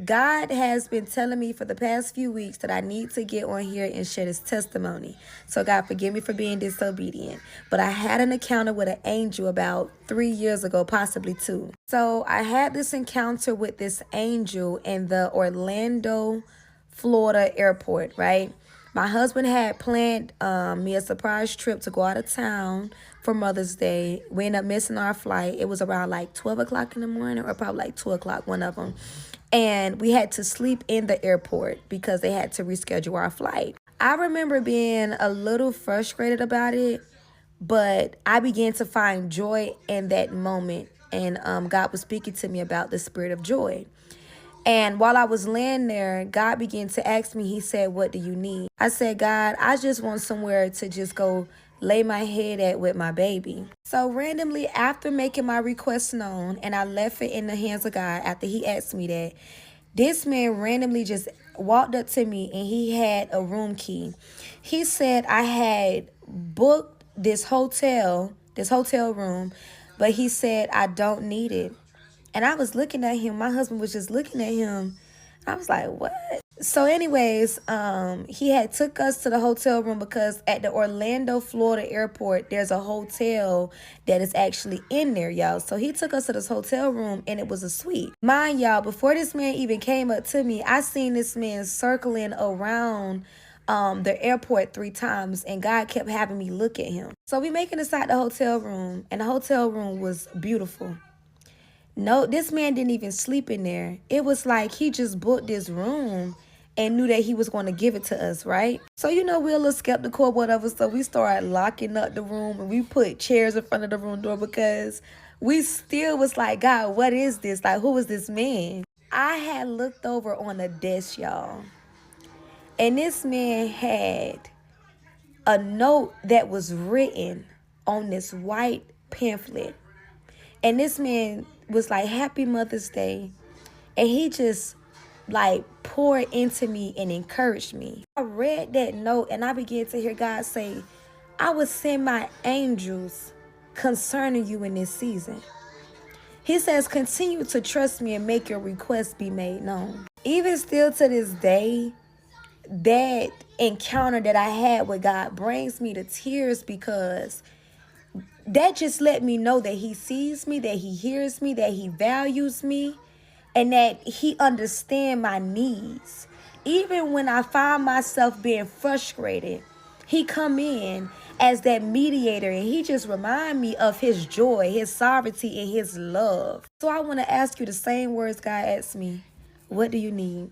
God has been telling me for the past few weeks that I need to get on here and share this testimony. So God, forgive me for being disobedient. But I had an encounter with an angel about 3 years ago, possibly 2. So I had this encounter with this angel in the Orlando, Florida airport, right? My husband had planned me a surprise trip to go out of town for Mother's Day. We ended up missing our flight. It was around like 12 o'clock in the morning or probably like 2 o'clock, one of them. And we had to sleep in the airport because they had to reschedule our flight. I remember being a little frustrated about it, but I began to find joy in that moment. And God was speaking to me about the spirit of joy. And while I was laying there, God began to ask me, he said, what do you need? I said, God, I just want somewhere to just go lay my head at with my baby. So randomly, after making my request known, and I left it in the hands of God after he asked me that, this man randomly just walked up to me and he had a room key. He said I had booked this hotel room, but he said I don't need it. And I was looking at him. My husband was just looking at him. I was like, what? So anyways, he had took us to the hotel room because at the Orlando, Florida airport, there's a hotel that is actually in there, y'all. So he took us to this hotel room and it was a suite. Mind y'all, before this man even came up to me, I seen this man circling around the airport 3 times, and God kept having me look at him. So we making inside the hotel room, and the hotel room was beautiful. No, this man didn't even sleep in there. It was like he just booked this room and knew that he was going to give it to us, right? So, we're a little skeptical or whatever. So we started locking up the room and we put chairs in front of the room door because we still was like, God, what is this? Like, who is this man? I had looked over on the desk, y'all. And this man had a note that was written on this white pamphlet. And this man was like, Happy Mother's Day. And he just like poured into me and encouraged me. I read that note and I began to hear God say, I will send my angels concerning you in this season. He says, continue to trust me and make your requests be made known. Even still to this day, that encounter that I had with God brings me to tears because that just let me know that he sees me, that he hears me, that he values me, and that he understands my needs. Even when I find myself being frustrated, he come in as that mediator and he just remind me of his joy, his sovereignty, and his love. So I want to ask you the same words God asked me. What do you need?